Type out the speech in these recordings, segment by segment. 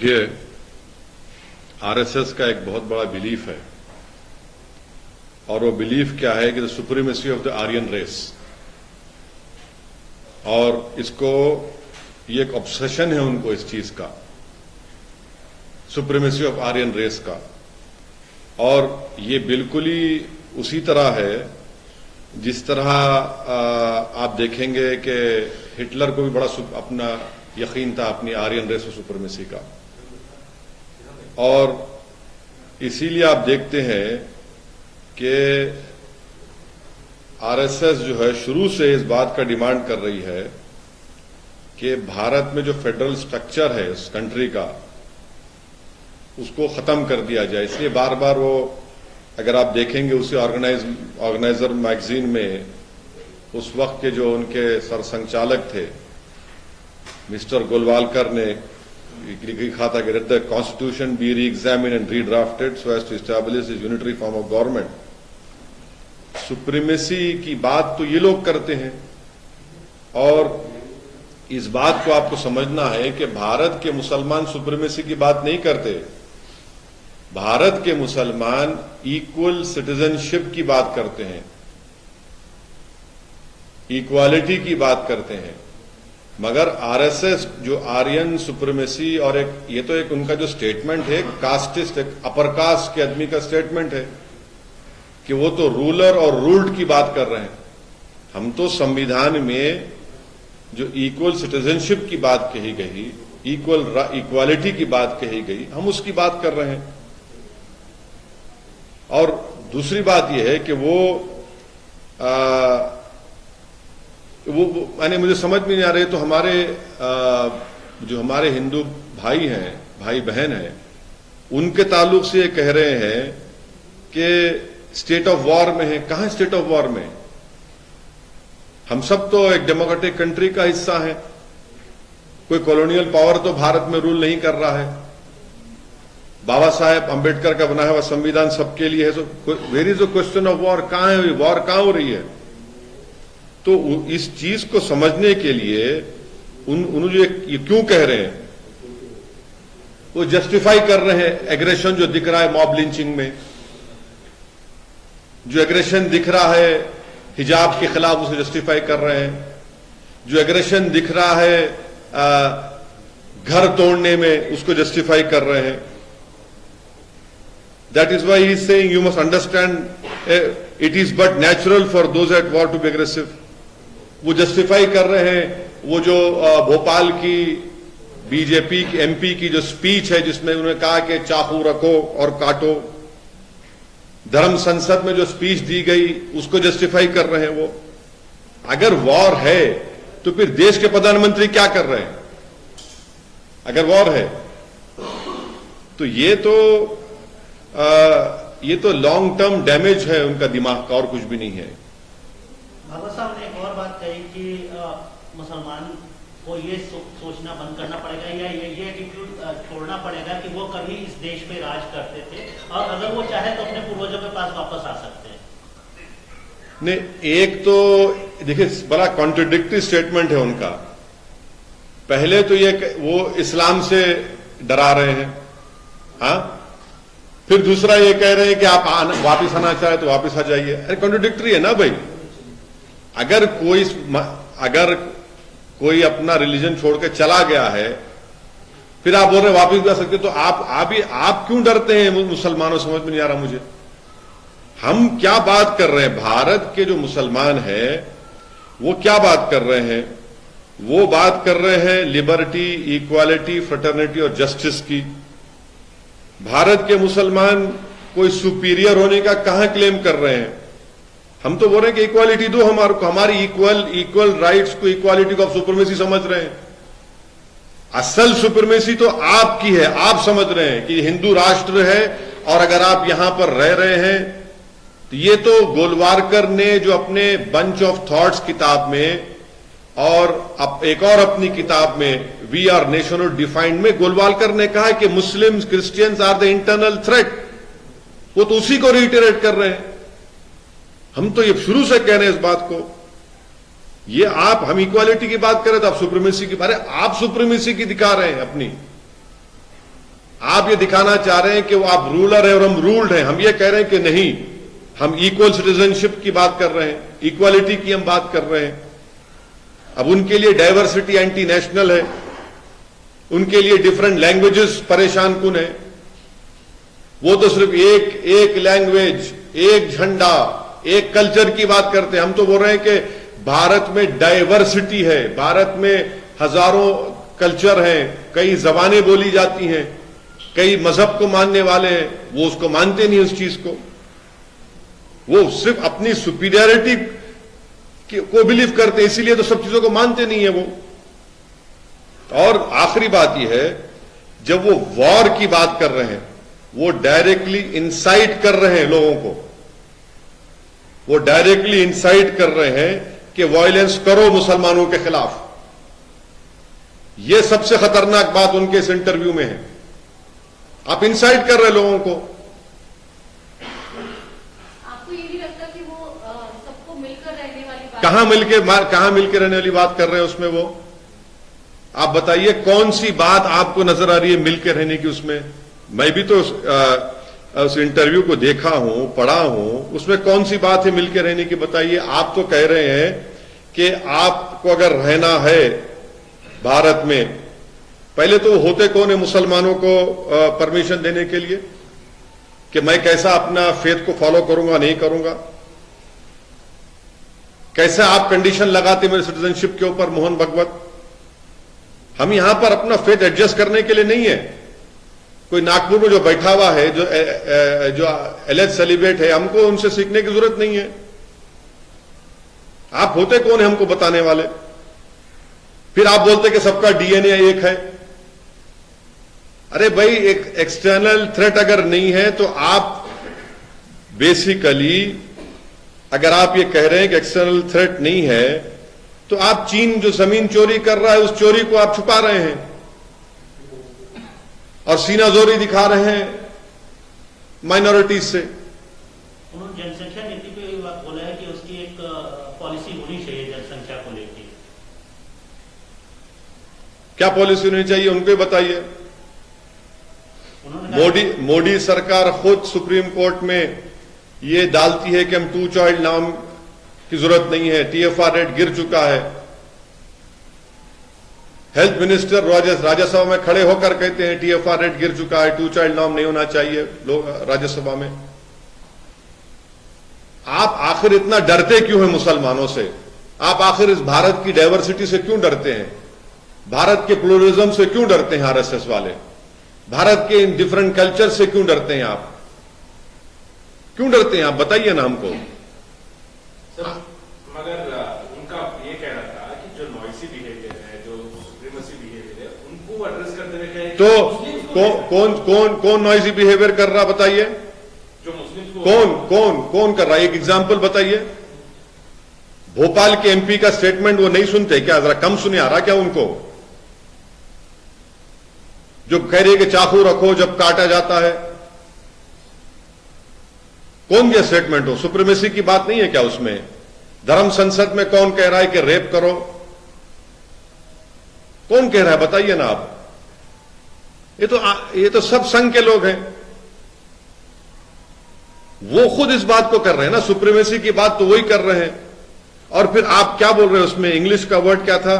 देखिए, आरएसएस का एक बहुत बड़ा बिलीफ है और वो बिलीफ क्या है कि the supremacy of the Aryan race, और इसको ये एक ऑब्सेशन है उनको इस चीज का, सुप्रीमेसी ऑफ आर्यन रेस का। और ये बिल्कुल ही उसी तरह है जिस तरह आप देखेंगे कि हिटलर को भी बड़ा अपना यकीन था अपनी आर्यन रेस और सुप्रीमेसी का, और इसीलिए आप देखते हैं कि आरएसएस जो है शुरू से इस बात का डिमांड कर रही है कि भारत में जो फेडरल स्ट्रक्चर है इस कंट्री का उसको खत्म कर दिया जाए। इसलिए बार बार वो, अगर आप देखेंगे उसे ऑर्गेनाइजर मैगजीन में उस वक्त के जो उनके सरसंचालक थे मिस्टर गोलवालकर ने लिखा था कि let the constitution be re examine and redrafted so as to establish is unitary form of government. Supremacy की बात तो ये लोग करते हैं, और इस बात को आपको समझना है कि भारत के मुसलमान सुप्रीमेसी की बात नहीं करते। भारत के मुसलमान इक्वल सिटीजनशिप की बात करते हैं, इक्वालिटी की बात करते हैं। मगर आरएसएस जो आर्यन सुप्रीमेसी, और ये तो एक उनका जो स्टेटमेंट है कास्टिस्ट, एक अपर कास्ट के आदमी का स्टेटमेंट है कि वो तो रूलर और रूल्ड की बात कर रहे हैं। हम तो संविधान में जो इक्वल सिटीजनशिप की बात कही गई, इक्वालिटी की बात कही गई, हम उसकी बात कर रहे हैं। और दूसरी बात यह है कि वो यानी मुझे समझ में नहीं आ रही, तो हमारे जो हमारे हिंदू भाई हैं, भाई बहन हैं, उनके ताल्लुक से ये कह रहे हैं कि स्टेट ऑफ वॉर में है। कहां स्टेट ऑफ वॉर में? हम सब तो एक डेमोक्रेटिक कंट्री का हिस्सा है। कोई कॉलोनियल पावर तो भारत में रूल नहीं कर रहा है। बाबा साहेब अंबेडकर का बनाया हुआ संविधान सबके लिए है। So where is the question of war? कहां है वॉर? कहां हो रही है? तो इस चीज को समझने के लिए उन जो ये क्यों कह रहे हैं, वो जस्टिफाई कर रहे हैं एग्रेशन जो दिख रहा है मॉब लिंचिंग में, जो एग्रेशन दिख रहा है हिजाब के खिलाफ, उसे जस्टिफाई कर रहे हैं। जो एग्रेशन दिख रहा है घर तोड़ने में, उसको जस्टिफाई कर रहे हैं। That is why he is saying you must understand it is but natural for those at war to be aggressive. वो जस्टिफाई कर रहे हैं वो जो भोपाल की बीजेपी की एमपी की जो स्पीच है जिसमें उन्होंने कहा कि चाकू रखो और काटो, धर्म संसद में जो स्पीच दी गई उसको जस्टिफाई कर रहे हैं वो। अगर वॉर है तो फिर देश के प्रधानमंत्री क्या कर रहे हैं? अगर वॉर है तो ये तो लॉन्ग टर्म डैमेज है उनका दिमाग का, और कुछ भी नहीं है। बाबा साहब ने एक और बात कही कि मुसलमान को ये सोचना बंद करना पड़ेगा या ये एटीट्यूड छोड़ना पड़ेगा कि वो कभी इस देश पे राज करते थे और अगर वो चाहे तो अपने पूर्वजों के पास वापस आ सकते हैं। नहीं, एक तो देखिए बड़ा कॉन्ट्रडिक्टरी स्टेटमेंट है उनका। पहले तो ये वो इस्लाम से डरा रहे हैं, हाँ, फिर दूसरा ये कह रहे हैं कि आप वापिस आना चाहे तो वापिस आ जाइए। अरे कॉन्ट्रडिक्टरी है ना भाई। अगर कोई अपना रिलीजन छोड़ के चला गया है, फिर आप बोल रहे वापिस भी आ सकते, तो आप क्यों डरते हैं मुसलमानों? समझ में नहीं आ रहा मुझे। हम क्या बात कर रहे हैं? भारत के जो मुसलमान हैं वो क्या बात कर रहे हैं? वो बात कर रहे हैं लिबर्टी, इक्वालिटी, फ्रेटर्निटी और जस्टिस की। भारत के मुसलमान कोई सुपीरियर होने का कहां क्लेम कर रहे हैं? हम तो बोल रहे हैं कि इक्वालिटी दो हमारी इक्वल राइट्स को, इक्वालिटी को आप सुप्रीमेसी समझ रहे हैं। असल सुप्रीमेसी तो आपकी है। आप समझ रहे हैं कि हिंदू राष्ट्र है और अगर आप यहां पर रह रहे हैं तो ये तो गोलवालकर ने जो अपने बंच ऑफ थॉट्स किताब में और एक और अपनी किताब में वी आर नेशन डिफाइंड में गोलवालकर ने कहा कि Muslims Christians are the internal threat. वो तो उसी को रिटेरेट कर रहे हैं। हम तो ये शुरू से कह रहे हैं इस बात को। ये हम इक्वालिटी की बात कर रहे थे, आप सुप्रीमेसी की। अरे आप सुप्रीमेसी की दिखा रहे हैं अपनी। आप ये दिखाना चाह रहे हैं कि वो आप रूलर है और हम रूल्ड हैं। हम ये कह रहे हैं कि नहीं, हम इक्वल सिटीजनशिप की बात कर रहे हैं, इक्वालिटी की हम बात कर रहे हैं। अब उनके लिए डाइवर्सिटी एंटी नेशनल है, उनके लिए डिफरेंट लैंग्वेजेस परेशान कुन है। वो तो सिर्फ एक लैंग्वेज, एक झंडा, एक कल्चर की बात करते हैं। हम तो बोल रहे हैं कि भारत में डाइवर्सिटी है, भारत में हजारों कल्चर हैं, कई जबानें बोली जाती हैं, कई मजहब को मानने वाले हैं। वो उसको मानते नहीं, उस चीज को। वो सिर्फ अपनी सुपीरियरिटी को बिलीव करते हैं, इसीलिए तो सब चीजों को मानते नहीं है वो। और आखिरी बात यह है, जब वो वॉर की बात कर रहे हैं, वो डायरेक्टली इंसाइट कर रहे हैं लोगों को, वो डायरेक्टली इंसाइट कर रहे हैं कि वायलेंस करो मुसलमानों के खिलाफ। यह सबसे खतरनाक बात उनके इस इंटरव्यू में है। आप इंसाइट कर रहे हैं लोगों को। आपको ये नहीं लगता कि वो सबको मिलकर रहने वाली बात, कहां मिलकर रहने वाली बात कर रहे हैं उसमें? वो आप बताइए कौन सी बात आपको नजर आ रही है मिलकर रहने की उसमें? मैं भी तो उस इंटरव्यू को देखा हूं, पढ़ा हूं, उसमें कौन सी बात है मिलकर रहने की? बताइए। आप तो कह रहे हैं कि आपको अगर रहना है भारत में, पहले तो होते कौन है मुसलमानों को परमिशन देने के लिए कि मैं कैसा अपना फेथ को फॉलो करूंगा, नहीं करूंगा? कैसे आप कंडीशन लगाते मेरे सिटीजनशिप के ऊपर, मोहन भगवत? हम यहां पर अपना फेथ एडजस्ट करने के लिए नहीं है। कोई नागपुर में जो बैठा हुआ है, जो एलेज सेलिब्रेट है, हमको उनसे सीखने की जरूरत नहीं है। आप होते कौन है हमको बताने वाले? फिर आप बोलते कि सबका डीएनए एक है। अरे भाई, एक एक्सटर्नल थ्रेट अगर नहीं है तो आप बेसिकली, अगर आप ये कह रहे हैं कि एक्सटर्नल थ्रेट नहीं है, तो आप चीन जो जमीन चोरी कर रहा है, उस चोरी को आप छुपा रहे हैं और सीनाजोरी दिखा रहे हैं माइनॉरिटीज से। उन्होंने जनसंख्या नीति पे ये बात बोला है कि उसकी एक पॉलिसी होनी चाहिए जनसंख्या को लेकर। क्या पॉलिसी होनी चाहिए उनको ही बताइए। मोदी सरकार खुद सुप्रीम कोर्ट में ये डालती है कि हम 2 चाइल्ड नाम की जरूरत नहीं है, टीएफआर रेट गिर चुका है। हेल्थ मिनिस्टर राज्यसभा में खड़े होकर कहते हैं टीएफआर रेट गिर चुका है, 2 चाइल्ड नाम नहीं होना चाहिए लोग राज्यसभा में। आप आखिर इतना डरते क्यों हैं मुसलमानों से? आप आखिर इस भारत की डाइवर्सिटी से क्यों डरते हैं? भारत के प्लूरलिज्म से क्यों डरते हैं आरएसएस वाले? भारत के इन डिफरेंट कल्चर से क्यों डरते हैं आप? क्यों डरते हैं आप? बताइए ना हमको। सर, मगर उनका ये कहना था कि जो नॉइसी बिहेवियर है, जो सुप्रीमेसी बिहेवियर है, उनको एड्रेस करते हुए कहे तो कौन नॉइसी बिहेवियर कर रहा? बताइए। जो मुस्लिम कौन कर रहा है? एक एग्जाम्पल बताइए। भोपाल के एमपी का स्टेटमेंट वो नहीं सुनते क्या? जरा कम सुने आ रहा क्या उनको? जो कह रही है कि चाकू रखो जब काटा जाता है। कौन ये स्टेटमेंट हो? सुप्रीमेसी की बात नहीं है क्या उसमें? धर्म संसद में कौन कह रहा है कि रेप करो? कौन कह रहा है? बताइए ना आप। ये तो सब संघ के लोग हैं। वो खुद इस बात को कर रहे हैं ना, सुप्रीमेसी की बात तो वही कर रहे हैं। और फिर आप क्या बोल रहे हैं उसमें? इंग्लिश का वर्ड क्या था?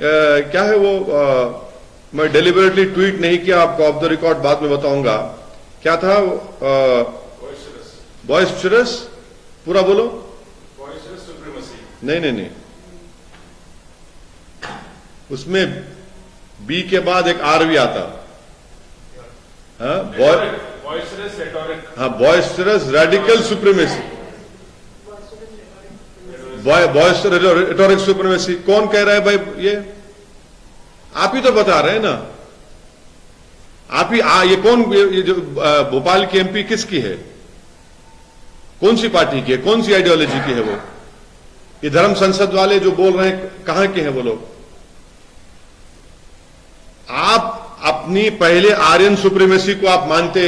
क्या है वो? मैं डिलिबरेटली ट्वीट नहीं किया, आपको ऑफ द रिकॉर्ड बाद में बताऊंगा। क्या था? बॉयस्टरस। पूरा बोलो। बॉयस्टरस सुप्रीमेसी। नहीं, उसमें बी के बाद एक आर भी आता। हाँ, बॉयस्टरस रेटोरिक। हाँ, बॉयस्टरस रेडिकल सुप्रीमेसी, बॉयस्टरस रेटोरिक सुप्रीमेसी। कौन कह रहा है भाई? ये आप ही तो बता रहे हैं ना। आप ही ये कौन? ये जो भोपाल की एमपी किसकी है? कौन सी पार्टी की है? कौन सी आइडियोलॉजी की है वो? ये धर्म संसद वाले जो बोल रहे हैं, कहां के हैं वो लोग? आप अपनी पहले आर्यन सुप्रीमेसी को आप मानते।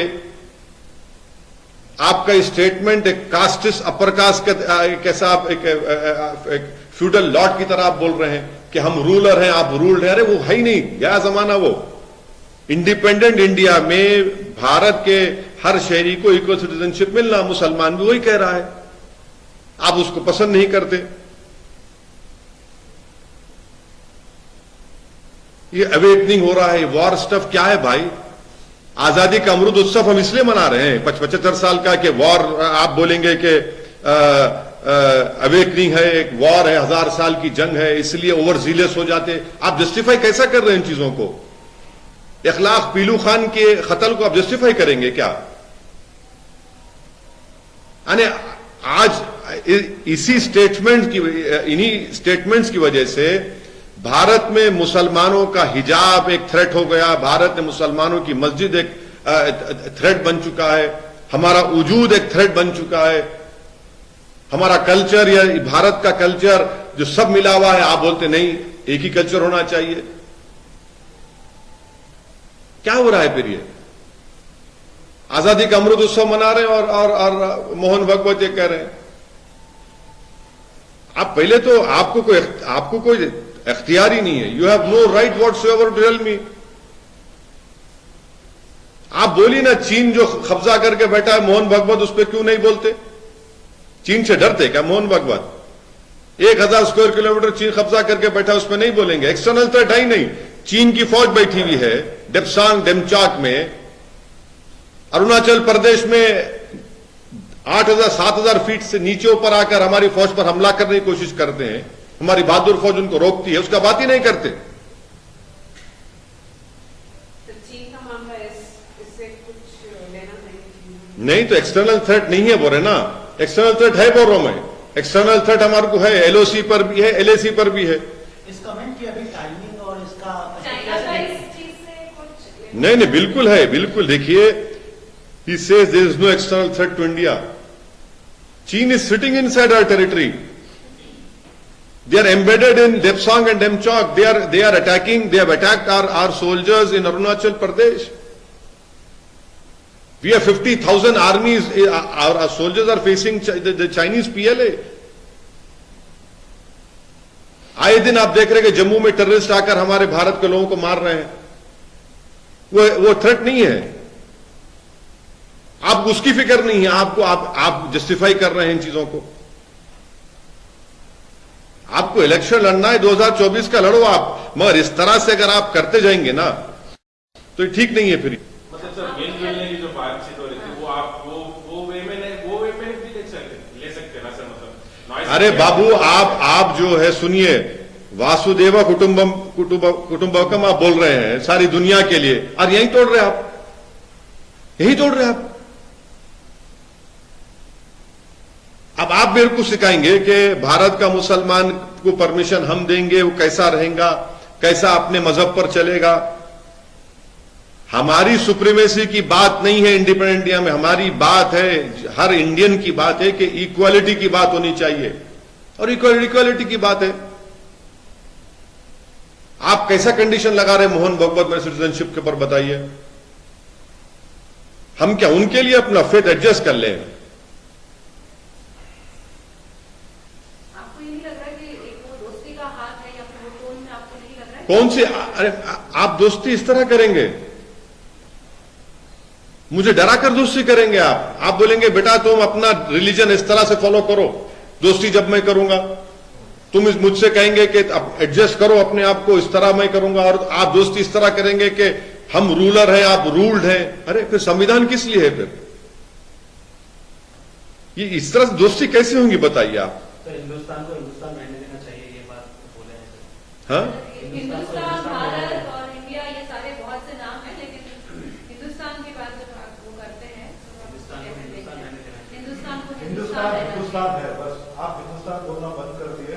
आपका स्टेटमेंट एक कास्टिस्ट अपर कास्ट कैसा, आप एक फ्यूडल लॉर्ड की तरह आप बोल रहे हैं कि हम रूलर हैं, आप रूल्ड हैं। अरे वो है ही नहीं, गया जमाना वो। इंडिपेंडेंट इंडिया में भारत के हर शहरी को इक्वल सिटीजनशिप मिलना, मुसलमान भी वही कह रहा है, आप उसको पसंद नहीं करते। ये अवेकनिंग हो रहा है, वॉर स्टफ क्या है भाई? आजादी का अमृत उत्सव हम इसलिए मना रहे हैं 75 साल का कि वॉर, आप बोलेंगे कि अवेकनिंग है, एक वॉर है, 1000 साल की जंग है, इसलिए ओवर जीलियस हो जाते। आप जस्टिफाई कैसा कर रहे हैं इन चीजों को? इखलाक पीलू खान के कत्ल को आप जस्टिफाई करेंगे क्या? यानी आज इसी स्टेटमेंट की, इन्हीं स्टेटमेंट्स की वजह से भारत में मुसलमानों का हिजाब एक थ्रेट हो गया, भारत में मुसलमानों की मस्जिद एक थ्रेट बन चुका है, हमारा वजूद एक थ्रेट बन चुका है, हमारा कल्चर या भारत का कल्चर जो सब मिला हुआ है, आप बोलते नहीं एक ही कल्चर होना चाहिए। क्या हो रहा है फिर? ये आजादी का अमृत उत्सव मना रहे हैं और मोहन भागवत ये कह रहे हैं। आप पहले तो आपको कोई इख्तियार ही नहीं है। You have no right whatsoever to tell me. आप बोली ना, चीन जो कब्जा करके बैठा है मोहन भागवत, उस पर क्यों नहीं बोलते? चीन से डरते क्या मोहन भागवत? 1000 स्क्वायर किलोमीटर चीन कब्जा करके बैठा, उस पर नहीं बोलेंगे? एक्सटर्नल थ्रेट है ही नहीं। चीन की फौज बैठी हुई है डेप्सांग डेमचाक में, अरुणाचल प्रदेश में 8000 7000 फीट से नीचे ऊपर आकर हमारी फौज पर हमला करने की कोशिश करते हैं। हमारी बहादुर फौज उनको रोकती है, उसका बात ही नहीं करते। तो चीन का मामला इससे कुछ लेना नहीं, तो एक्सटर्नल थ्रेट नहीं है बोल रहे ना। एक्सटर्नल थ्रेट है बोल रहा हूं मैं। एक्सटर्नल थ्रेट हमारे को है, एलओसी पर भी है, एलएसी पर भी है। इस कमेंट की अभी टाइमिंग और इसका चाइना का इस चीज से कुछ नहीं, बिल्कुल है, बिल्कुल। देखिए, he says there is no external threat to India. China is sitting inside our territory. They are embedded in Depsang and Demchok. They are attacking. They have attacked our soldiers in Arunachal Pradesh. We have 50,000 armies. Our soldiers are facing the Chinese PLA. आए दिन आप देख रहे हैं कि जम्मू में terrorist आकर हमारे भारत के लोगों को मार रहे हैं। वो थ्रेट नहीं है। आपको उसकी फिक्र नहीं है। आप जस्टिफाई कर रहे हैं इन चीजों को। आपको इलेक्शन लड़ना है 2024 का, लड़ो आप, मगर इस तरह से अगर आप करते जाएंगे ना तो ठीक नहीं है। फिर मतलब सर मिल जुलने की जो बातचीत हो रही थी, वो आप वो वे में भी ले सकते ना सर? मतलब अरे बाबू, आप जो है, सुनिए, वासुदेव कुटुंबकम आप बोल रहे हैं सारी दुनिया के लिए, और यही तोड़ रहे आप, यही तोड़ रहे आप। अब आप मेरे को सिखाएंगे कि भारत का मुसलमान को परमिशन हम देंगे, वो कैसा रहेगा, कैसा अपने मजहब पर चलेगा। हमारी सुप्रीमेसी की बात नहीं है इंडिपेंडेंट इंडिया में। हमारी बात है, हर इंडियन की बात है कि इक्वालिटी की बात होनी चाहिए, और इक्वालिटी की बात है। आप कैसा कंडीशन लगा रहे मोहन भागवत में सिटीजनशिप के ऊपर, बताइए? हम क्या उनके लिए अपना फेथ एडजस्ट कर लें? आपको ये नहीं लग रहा कि एक वो दोस्ती का हाथ है, या फिर वो टोन में आपको नहीं लग रहा है? कौन सी? अरे आप दोस्ती इस तरह करेंगे? मुझे डरा कर दोस्ती करेंगे आप बोलेंगे बेटा तुम अपना रिलीजन इस तरह से फॉलो करो, दोस्ती जब मैं करूंगा। तुम मुझसे कहेंगे कि एडजस्ट करो अपने आप को, इस तरह मैं करूंगा, और आप दोस्ती इस तरह करेंगे कि हम रूलर हैं, आप रूल्ड हैं। अरे फिर संविधान किस लिए है? फिर ये इस तरह से दोस्ती कैसे होंगी, बताइए आप? तो हिंदुस्तान को हिंदुस्तान रहने देना चाहिए, ये बात बोले हैं सर। हाँ, हिंदुस्तान, भारत और इंडिया, ये सारे बहुत से नाम हैं, लेकिन हिंदुस्तान की बात जब आप वो करते हैं तो आप हिंदुस्तान को हिंदुस्तान रहने देना चाहिए। हिंदुस्तान को हिंदुस्तान रहना हिंदुस्तान है, बस आप हिंदुस्तान बोलना बंद कर दिए।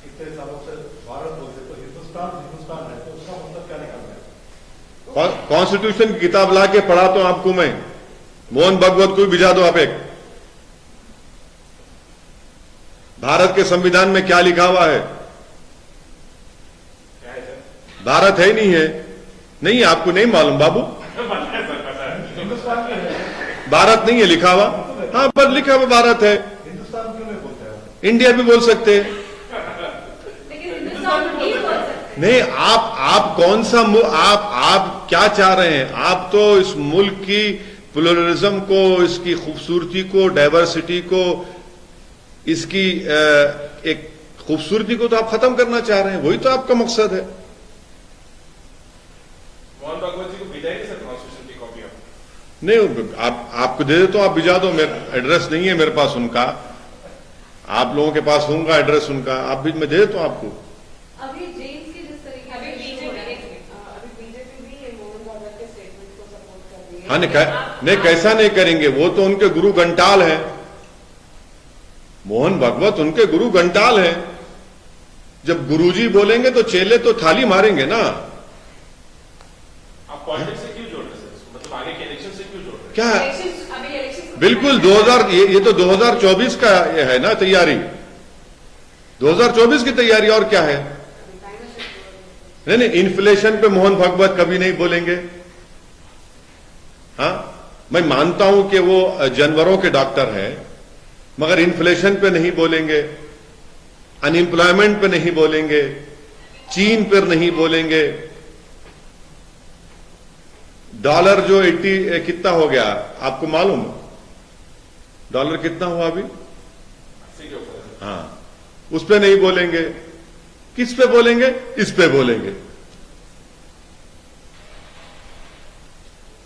इतने सालों से भारत बोलते, तो हिंदुस्तान हिंदुस्तान है, तो उसका मतलब क्या निकालना है? कॉन्स्टिट्यूशन की किताब ला के पढ़ाता हूं आपको मैं। मोहन भागवत को भी भिजा दो आप एक। भारत के संविधान में क्या लिखा हुआ है? क्या है सर? भारत है नहीं है? नहीं, आपको नहीं मालूम बाबू? हिंदुस्तान में है, भारत नहीं है लिखा हुआ? हाँ, पर लिखा हुआ भारत है। हिंदुस्तान क्यों नहीं बोलते हैं? इंडिया भी बोल सकते हैं। लेकिन हिंदुस्तान नहीं बोल सकते। नहीं, आप कौन सा आप क्या चाह रहे हैं? आप तो इस मुल्क की प्लुरलिज्म को, इसकी खूबसूरती को, डाइवर्सिटी को, इसकी एक खूबसूरती को तो आप खत्म करना चाह रहे हैं। वही तो आपका मकसद है। मोहन भागवत जी को भिजाएंगे सर कॉन्स्टिट्यूशन की कॉपी आप? नहीं, आपको दे दे तो आप भिजा दो। मेरा एड्रेस नहीं है मेरे पास उनका, आप लोगों के पास होगा एड्रेस उनका, आप भी मैं दे देता हूं आपको। अभी जेम्स की जिस तरीके अभी से बीजेपी भी मोहन भागवत के स्टेटमेंट को सपोर्ट कर रही है। हाँ, नहीं कैसा नहीं करेंगे, वो तो उनके गुरु घंटाल हैं। मोहन भागवत उनके गुरु घंटाल हैं। जब गुरुजी बोलेंगे तो चेले तो थाली मारेंगे ना। आप पॉलिटिक्स से क्यों जोड़ रहे हैं सर? मतलब आगे के इलेक्शन से क्यों जोड़ रहे हैं? क्या अभी इलेक्शन बिल्कुल 2000 ये तो 2024 का ये है ना तैयारी, 2024 की तैयारी। और क्या है? नहीं, इन्फ्लेशन पे मोहन भागवत कभी नहीं बोलेंगे। हाँ, मैं मानता हूं कि वो जानवरों के डॉक्टर हैं, मगर इन्फ्लेशन पे नहीं बोलेंगे, अनएम्प्लॉयमेंट पे नहीं बोलेंगे, चीन पर नहीं बोलेंगे। डॉलर जो 80 कितना हो गया आपको मालूम? डॉलर कितना हुआ अभी? 80 के ऊपर है। हाँ, उस पे नहीं बोलेंगे। किस पे बोलेंगे? इस पे बोलेंगे।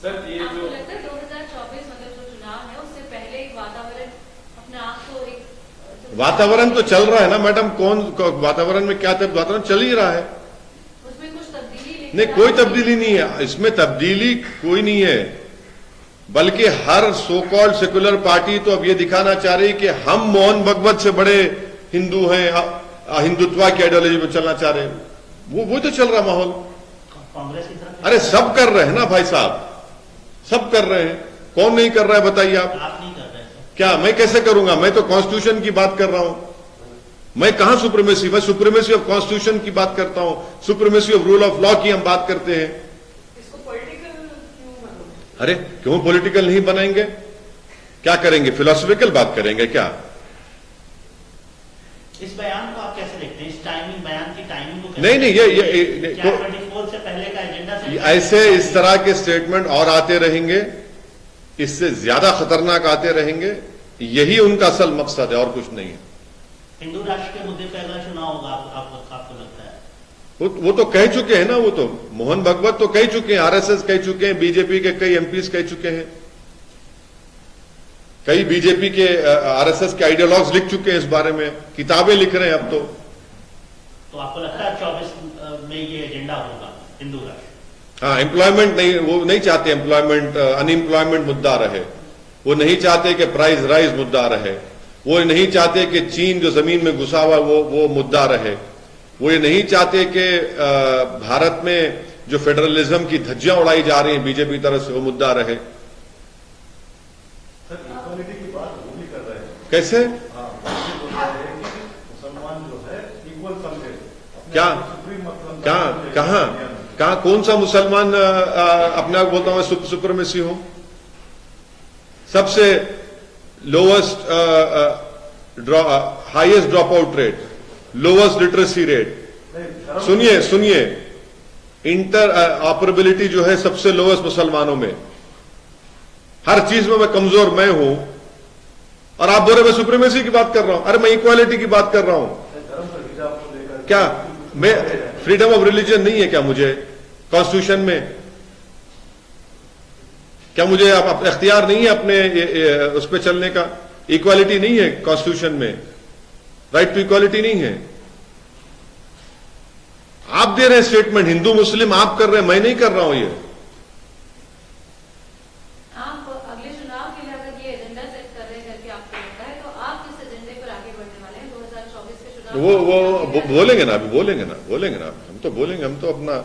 सर ये आपको जो लगता है 2024 मतलब जो चुनाव है उससे पहले एक वातावरण अपने आप को एक वातावरण तो चल रहा है ना मैडम। वातावरण में क्या वातावरण चल ही रहा है। उसमें कुछ तब्दीली लेकर नहीं, कोई तब्दीली नहीं है इसमें। तब्दीली कोई नहीं है, बल्कि हर सो कॉल्ड सेकुलर पार्टी तो अब ये दिखाना चाह रही कि हम मोहन भागवत से बड़े हिंदू हैं, हिंदुत्व की आइडियोलॉजी में चलना चाह रहे हैं। वो तो चल रहा माहौल। कांग्रेस की तरफ अरे सब कर रहे हैं ना भाई साहब, सब कर रहे हैं। कौन नहीं कर रहा है बताइए आप? आप नहीं कर रहे हैं सर। क्या मैं कैसे करूंगा? मैं तो कॉन्स्टिट्यूशन की बात कर रहा हूं। मैं कहां सुप्रीमेसी? मैं सुप्रीमेसी ऑफ कॉन्स्टिट्यूशन की बात करता हूं, supremacy of rule of law की हम बात करते हैं। इसको पॉलिटिकल क्यों बनाना? अरे क्यों पॉलिटिकल नहीं बनाएंगे? क्या करेंगे? फिलोसफिकल बात करेंगे क्या? इस बयान को आप कैसे देखते हैं? इस टाइमिंग, बयान की टाइमिंग को कैसे नहीं, देखते हैं? ये क्या 24 से पहले का एजेंडा से ऐसे इस तरह के स्टेटमेंट और आते रहेंगे, इससे ज्यादा खतरनाक आते रहेंगे। यही उनका असल मकसद है और कुछ नहीं है। हिंदू राष्ट्र के मुद्दे पर अगला चुनाव होगा आपको लगता है? वो तो कह चुके हैं ना। वो तो मोहन भागवत तो कह चुके हैं, आरएसएस कह चुके हैं, बीजेपी के कई एमपीज कह चुके हैं, कई बीजेपी के आरएसएस के आइडियोलॉग्स लिख चुके हैं इस बारे में, किताबें लिख रहे हैं अब तो। तो आपको लगता है 24 में ये एजेंडा होगा हिंदू राष्ट्र? हाँ, एम्प्लॉयमेंट नहीं, वो नहीं चाहते एम्प्लॉयमेंट, अनएम्प्लॉयमेंट मुद्दा रहे। वो नहीं चाहते कि प्राइस राइज मुद्दा रहे। वो नहीं चाहते कि चीन जो जमीन में घुसा हुआ वो मुद्दा रहे। वो ये नहीं चाहते कि भारत में जो फेडरलिज्म की धज्जियां उड़ाई जा रही हैं बीजेपी तरफ से, वो मुद्दा रहे। सर इक्वालिटी की बात वो भी कर रहे हैं। कैसे? हाँ, ये बोल रहे हैं कि मुसलमान जो है इक्वल समझे अपने क्या? आप को सुप्रीम मतलब क्या? कहां कौन सा मुसलमान अपने आप बोलता हूं सुप्रीमेसी हूं? सबसे lowest highest drop out rate, lowest literacy rate. सुनिए, इंटर ऑपरेबिलिटी जो है सबसे लोवेस्ट मुसलमानों में। हर चीज में मैं कमजोर मैं हूं, और आप बोल रहे मैं सुप्रीमेसी की बात कर रहा हूं। अरे मैं इक्वालिटी की बात कर रहा हूं। धर्म पर हिजाब को लेकर क्या मैं फ्रीडम ऑफ रिलीजन नहीं है क्या मुझे कॉन्स्टिट्यूशन में? क्या मुझे अब इख्तियार नहीं है अपने उस पर चलने का? इक्वालिटी नहीं है कॉन्स्टिट्यूशन में, राइट टू इक्वालिटी नहीं है। आप दे रहे हैं स्टेटमेंट, हिंदू मुस्लिम आप कर रहे हैं, मैं नहीं कर रहा हूं ये। आप अगले चुनाव के लिए अगर ये एजेंडा सेट कर रहे हैं करके आपको लगता है, तो आप किस एजेंडे पर आगे बढ़ने वाले हैं 2024 के चुनाव? वो बोलेंगे ना, अभी बोलेंगे ना। हम तो बोलेंगे, हम तो अपना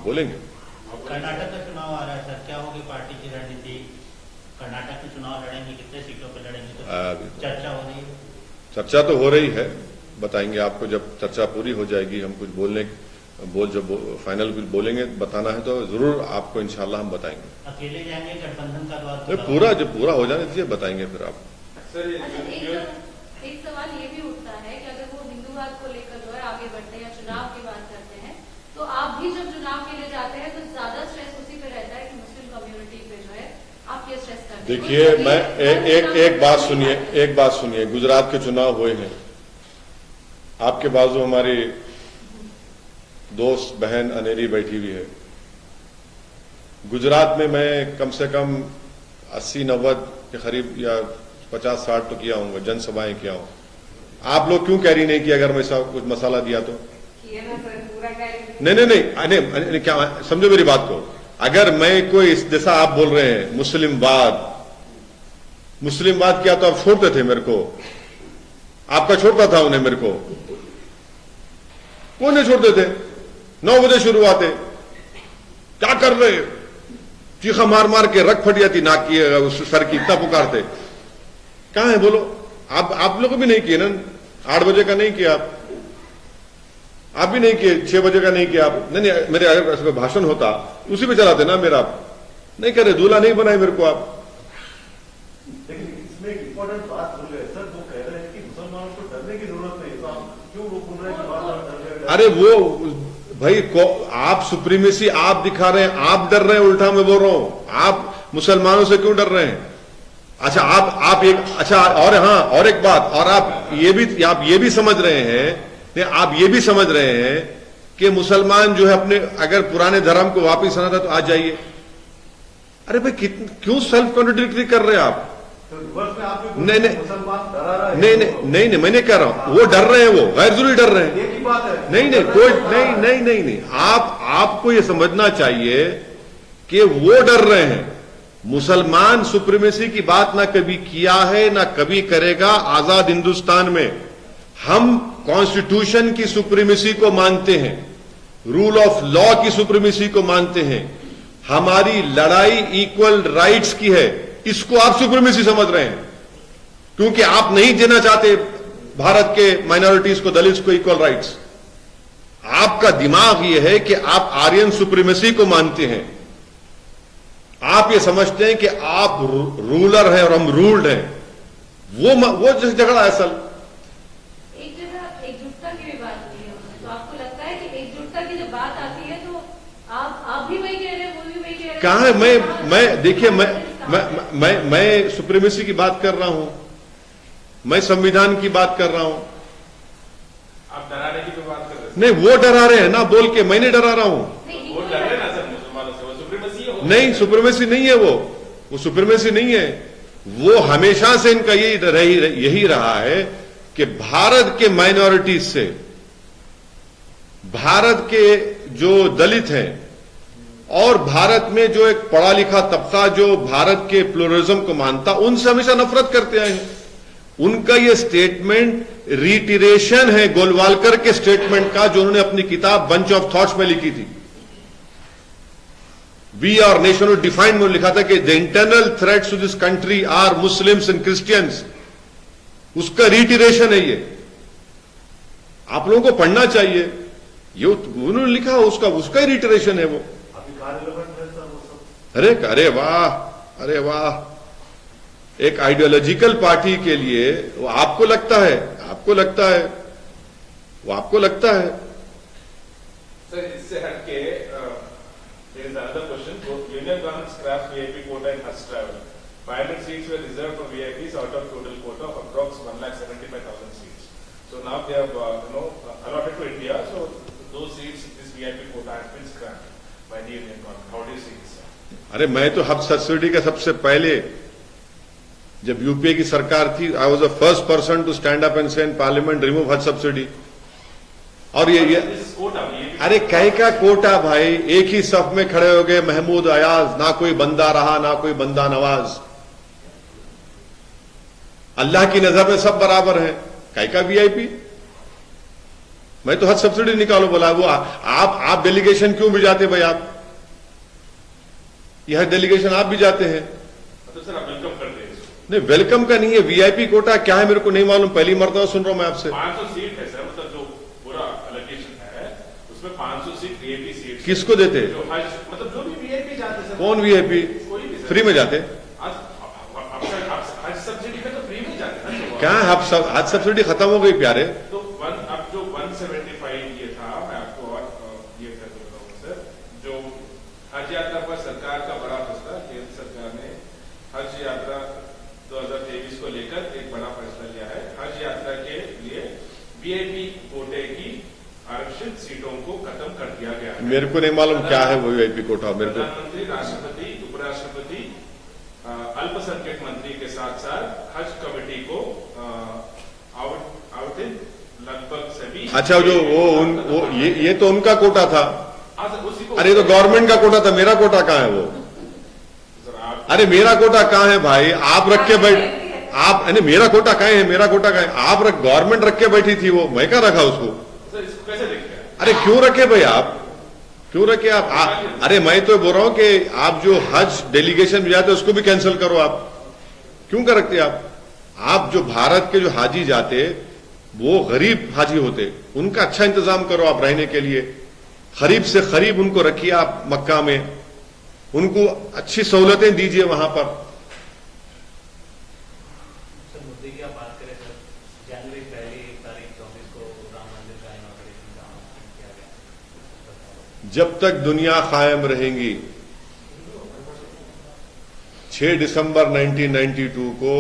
बोलेंगे। कर्नाटक का चुनाव आ रहा है सर, क्या होगी पार्टी की रणनीति? कर्नाटक में चुनाव लड़ेंगे, कितने सीटों पर लड़ेंगे? तो चर्चा हो रही है। चर्चा तो हो रही है, बताएंगे आपको जब चर्चा पूरी हो जाएगी। हम कुछ जब फाइनल कुछ बोलेंगे, बताना है तो जरूर आपको इंशाल्लाह हम बताएंगे। अकेले जाएंगे गठबंधन का द्वार पूरा जब पूरा हो जाने दीजिए, बताएंगे फिर आप। सर अच्छा, एक सवाल सवाल ये भी उठता है कि अगर वो हिंदूवाद को लेकर जो है आगे बढ़ते हैं या चुनाव की बात करते हैं, तो आप भी जब चुनाव के लिए जाते हैं तो ज्यादा स्ट्रेस उसी पे रहता है कि मुस्लिम कम्युनिटी पे जो है आप ये स्ट्रेस करते हैं। देखिए, मैं एक बात सुनिए, गुजरात के चुनाव हुए हैं, आपके बाजू हमारी दोस्त बहन अनेरी बैठी हुई है। गुजरात में मैं कम से कम 80-90 के करीब या 50-60 तो किया हूँ, जनसभाएं किया हूँ। आप लोग क्यों कैरी नहीं किया? अगर मैं ऐसा कुछ मसाला दिया तो किया ना सर, पूरा कैरी नहीं, क्या समझो मेरी बात को। अगर मैं कोई जैसा आप बोल रहे हैं मुस्लिमवाद किया तो आप छोड़ते थे मेरे को? आपका छोड़ता था उन्हें, मेरे को कौन नहीं छोड़ते थे? 9 बजे शुरुआत है, क्या कर रहे? चीखा मार मार के रख फट जाती नाक की, सर की, इतना पुकारते। कहां है बोलो? आप लोग भी नहीं किए ना? 8 बजे का नहीं किया आप भी नहीं किए, 6 बजे का नहीं किया आप। नहीं, मेरे अगर भाषण होता उसी पे चलाते ना मेरा। नहीं करे, दूल्हा नहीं बनाए मेरे को आप। लेकिन इसमें एक इम्पोर्टेंट बात बोल रहे हैं सर, वो कह रहे हैं कि मुसलमानों को डरने की जरूरत नहीं, तो आप क्यों वो बोल रहे हैं कि बार-बार डर गए? अरे वो भाई आप सुप्रीमेसी आप दिखा रहे हैं, आप डर रहे हैं। उल्टा मैं बोल रहा हूं, आप मुसलमानों से क्यों डर रहे हैं? अच्छा, आप एक अच्छा, और हाँ, और एक बात, और आप ये भी समझ रहे हैं, आप ये भी समझ रहे हैं कि मुसलमान जो है अपने अगर पुराने धर्म को वापस आना था तो आ जाइए। अरे भाई क्यों सेल्फ कॉन्ट्रडिक्टरी कर रहे हैं आप? तो रिवर्स में आप भी नहीं, मुसलमान डरा रहा है। नहीं, मैं नहीं कह रहा हूं वो डर रहे हैं, वो गैर जरूरी डर रहे हैं। एक ही बात है। नहीं, कोई नहीं, आपको ये समझना चाहिए कि वो डर रहे हैं। मुसलमान सुप्रीमेसी की बात ना कभी किया है ना कभी करेगा आजाद हिंदुस्तान में। हम कॉन्स्टिट्यूशन की सुप्रीमेसी को मानते हैं, रूल ऑफ लॉ की सुप्रीमेसी को मानते हैं। हमारी लड़ाई इक्वल राइट्स की है, इसको आप सुप्रीमेसी समझ रहे हैं क्योंकि आप नहीं देना चाहते भारत के माइनॉरिटीज को, दलित्स को इक्वल राइट्स। आपका दिमाग यह है कि आप आर्यन सुप्रीमेसी को मानते हैं। आप ये समझते हैं कि आप रूलर हैं और हम रूल्ड हैं। वो झगड़ा है असल। एक जगह एकजुटता की भी बात हुई है, तो आपको लगता है कि एकजुटता की जब बात आती है तो आप भी वही कह रहे हैं, वो भी वही कह रहे हैं? कहां है? मैं देखिए, मैं सुप्रीमेसी की बात कर रहा हूं, मैं संविधान की बात कर रहा हूं। आप डराने की तो बात कर रहे हैं। नहीं, वो डरा रहे हैं ना बोल के, मैं नहीं डरा रहा हूं। वो डर रहे ना सर मुसलमानों से, वो सुप्रीमेसी है। नहीं, सुप्रीमेसी नहीं है वो सुप्रीमेसी नहीं है। वो हमेशा से इनका यही रहा है कि भारत के माइनॉरिटीज से, भारत के जो दलित हैं और भारत में जो एक पढ़ा लिखा तबका जो भारत के प्लुरलिज्म को मानता, उनसे हमेशा नफरत करते आए हैं। उनका ये स्टेटमेंट रिटिरेशन है गोलवालकर के स्टेटमेंट का, जो उन्होंने अपनी किताब बंच ऑफ थॉट्स में लिखी थी। वी आर नेशन डिफाइंड में लिखा था कि the internal threats to this country are Muslims and Christians. उसका रिटिरेशन है ये, आप लोगों को पढ़ना चाहिए। ये उन्होंने लिखा, उसका ही रिटिरेशन है वो। अभी कार रिलेवेंट है सर वो सब। अरे वाह, एक आइडियोलॉजिकल पार्टी के लिए वो आपको लगता है सर इससे हटके there is another question. Union government scraps VIP quota in bus travel. 500 seats were reserved for VIPs out of total quota of approx 1,75,000 seats. So now they have allotted to India. So those seats, this VIP quota has been scrapped by the Union government. How do you see this, sir? अरे मैं तो hub subsidy का सबसे पहले, जब UPA की सरकार थी, I was the first person to stand up and say in parliament remove Haj subsidy. और ये अरे कहीं का कोटा भाई? एक ही सफ में खड़े हो गए महमूद अयाज, ना कोई बंदा रहा ना कोई बंदा नवाज। अल्लाह की नजर में सब बराबर है, कहीं का वीआईपी? मैं तो हज सब्सिडी निकालो बोला। वो आप डेलीगेशन क्यों भी जाते भाई? आप यह डेलीगेशन आप भी जाते हैं। तो सर आप वेलकम करते हैं इसको? नहीं, वेलकम का नहीं है। वीआईपी कोटा क्या है मेरे को नहीं मालूम, पहली मर्तबा सुन रहा हूं मैं आपसे। 500 सीट है सर, मतलब जो पूरा एलोकेशन है उसमें 500 सीट वीआईपी सीट किसको देते? जो हज, मतलब जो भी वीआईपी जाते हैं सर। कौन वीआईपी? कोई भी सर। फ्री में जाते? हज सब्सिडी में तो फ्री में जाते हैं। क्या हज सब्सिडी खत्म हो गई प्यारे। तो अब जो 175 ये था, मैं आपको और ये कर देता हूँ सर, जो हज यात्रा पर सरकार का बड़ा फैसला, केंद्र सरकार ने हज यात्रा 2023 को लेकर एक बड़ा फैसला लिया है। हज यात्रा के लिए वीआईपी कोटे की आरक्षित सीटों को खत्म कर दिया गया है। मेरे को नहीं मालूम क्या है वो वीआईपी कोटा। मेरे को प्रधानमंत्री, राष्ट्रपति, उपराष्ट्रपति, अल्पसंख्यक मंत्री के साथ साथ हज कमेटी को आवंटित लगभग सभी। अच्छा, जो वो ये तो उनका कोटा था। उसी को, अरे तो गवर्नमेंट का कोटा था, मेरा कोटा कहाँ है वो? अरे मेरा कोटा कहाँ है भाई? आप रख के बैठ, आप अरे मेरा कोटा कहाँ है? मेरा कोटा कहाँ है? आप गवर्नमेंट रख के बैठी थी, वो मैं क्या रखा उसको? सर इसको कैसे देखते हैं? अरे क्यों रखे भाई आप? क्यों रखे आप? अरे मैं तो बोल रहा हूं कि आप जो हज डेलीगेशन में जाते उसको भी कैंसिल करो। आप क्यों कर रखते आप? आप जो भारत के जो हाजी जाते वो गरीब हाजी होते, उनका अच्छा इंतजाम करो आप रहने के लिए। गरीब से गरीब उनको रखिए आप मक्का में, उनको अच्छी सहूलतें दीजिए वहां पर। सर मुद्दे की आप बात करें सर, जनवरी 1 तारीख 24 को राम मंदिर का इनॉग्रेशन का announcement किया गया। जब तक दुनिया कायम रहेगी, 6 दिसंबर 1992 को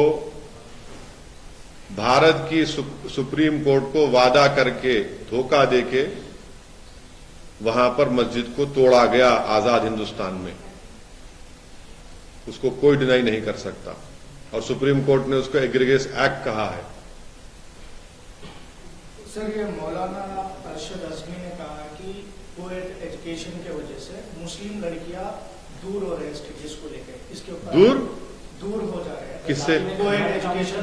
भारत की सुप्रीम कोर्ट को वादा करके धोखा देके वहां पर मस्जिद को तोड़ा गया आजाद हिंदुस्तान में। उसको कोई डिनाई नहीं कर सकता और सुप्रीम कोर्ट ने उसको एग्रीगेस एक्ट कहा है। सर ये मौलाना अरशद अज़मी ने कहा कि कोएड एजुकेशन के वजह से मुस्लिम लड़कियां दूर हो रहे हैं स्टडीज को लेकर, इसके ऊपर दूर हो जा रहे हैं। किससे? कोएड एजुकेशन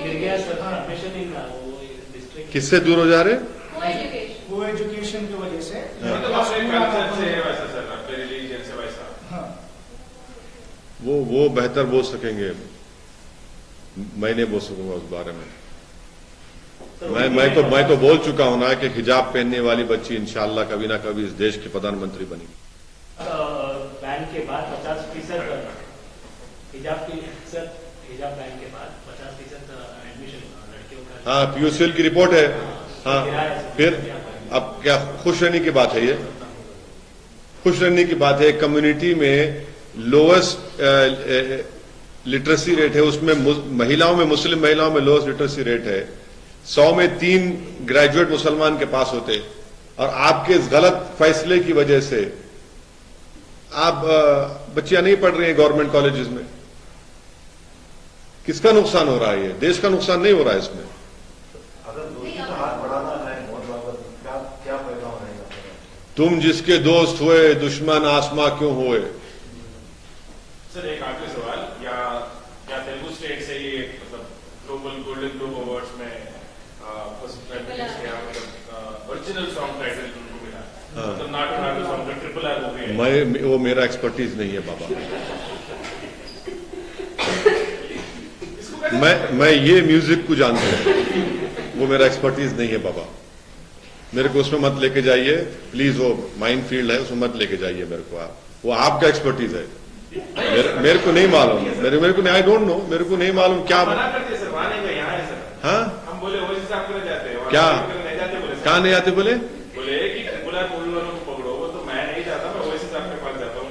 गिर गया सर, एडमिशन इन वो डिस्ट्रिक्ट किससे दूर हो जा रहे? को एजुकेशन की वजह से मतलब अपने कल्चर से है वैसा सर, अपने रिलीजन से वैसा। हाँ, वो बेहतर बोल सकेंगे, मैं नहीं बोल सकूंगा उस बारे में। मैं तो बोल चुका हूं ना कि हिजाब पहनने वाली बच्ची इंशाअल्लाह कभी ना कभी इस देश की प्रधानमंत्री बनेगी। बैन के बाद 50% हिजाब बैन के बाद 50% एडमिशन लड़कियों का। हाँ, पीयूसीएल की रिपोर्ट है। हाँ, फिर अब क्या खुश रहने की बात है? ये खुश रहने की बात है। कम्युनिटी में लोएस्ट लिटरेसी रेट है, उसमें महिलाओं में, मुस्लिम महिलाओं में लोएस्ट लिटरेसी रेट है। 100 में 3 ग्रेजुएट मुसलमान के पास होते, और आपके इस गलत फैसले की वजह से आप बच्चियां नहीं पढ़ रही हैं गवर्नमेंट कॉलेजेस में। किसका नुकसान हो रहा है? ये देश का नुकसान नहीं हो रहा है इसमें। अगर दोषी को हाथ बढ़ाना है बहुत बाबत, क्या पैगाम रहेगा? तुम जिसके दोस्त हुए दुश्मन आसमां क्यों हुए? सर एक आखिरी सवाल, या तेलुगु स्टेट से ये मतलब ग्लोबल गोल्डन ग्लोब अवार्ड्स में ओरिजिनल सॉन्ग टाइटल तुमको मिला, मतलब नाटू सॉन्ग का ट्रिपल आर मूवी है। वो मेरा एक्सपर्टीज नहीं है बाबा। मैं ये म्यूजिक को जानता हूं, वो मेरा एक्सपर्टीज नहीं है बाबा। मेरे को उसमें मत लेके जाइए प्लीज, वो माइंड फील्ड है, उसमें मत लेके जाइए मेरे को आप। वो आपका एक्सपर्टीज है, मेरे को नहीं मालूम। मेरे को आई डोंट नो, मेरे को नहीं मालूम क्या मना करते सर, वहां नहीं, यहाँ है सर। हाँ, हम बोले वो हिसाब करने जाते हैं, क्या नहीं जाते, बोले कहाँ नहीं आते? बोले कि ट्रिपल आर मूवी वालों को पकड़ो, वो तो मैं नहीं जाता, मैं वैसे साहब के पास जाता हूँ।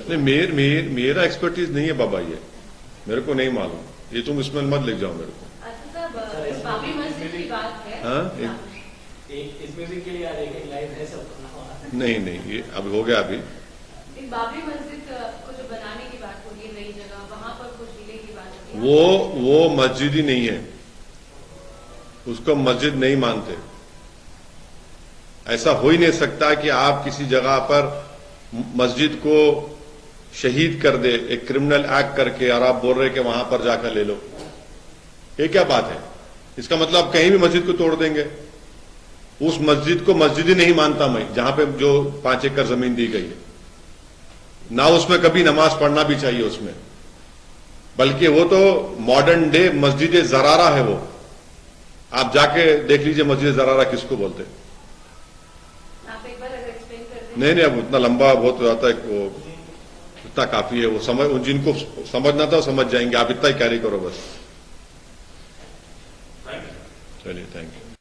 नहीं, मेरा एक्सपर्टीज नहीं है बाबा, ये मेरे को नहीं मालूम। ये तुम इसमें मत लिख जाओ मेरे को। बाबरी मस्जिद की बात है। हाँ, इस म्यूजिक के लिए एक लाइव है सब। नहीं, ये अब हो गया। अभी बाबरी मस्जिद को जो बनाने की बात हो रही है नई जगह, वहां पर कुछ डिले की बात हो रही है। वो मस्जिद ही नहीं है, उसको मस्जिद नहीं मानते। ऐसा हो ही नहीं सकता कि आप किसी जगह पर मस्जिद को शहीद कर दे एक क्रिमिनल एक्ट करके, और आप बोल रहे कि वहां पर जाकर ले लो। ये क्या बात है? इसका मतलब कहीं भी मस्जिद को तोड़ देंगे। उस मस्जिद को मस्जिद ही नहीं मानता मैं, जहां पे जो 5 एकड़ जमीन दी गई है ना, उसमें कभी नमाज पढ़ना भी चाहिए उसमें। बल्कि वो तो मॉडर्न डे मस्जिद जरारा है। वो आप जाके देख लीजिए मस्जिद जरारा किसको बोलते हैं। आप एक बार अगर एक्सप्लेन कर दें। नहीं, अब उतना लंबा बहुत हो जाता है, वो इतना काफी है। वो समझ, जिनको समझना था वो समझ जाएंगे। आप इतना ही कैरी करो बस। चलिए, थैंक यू।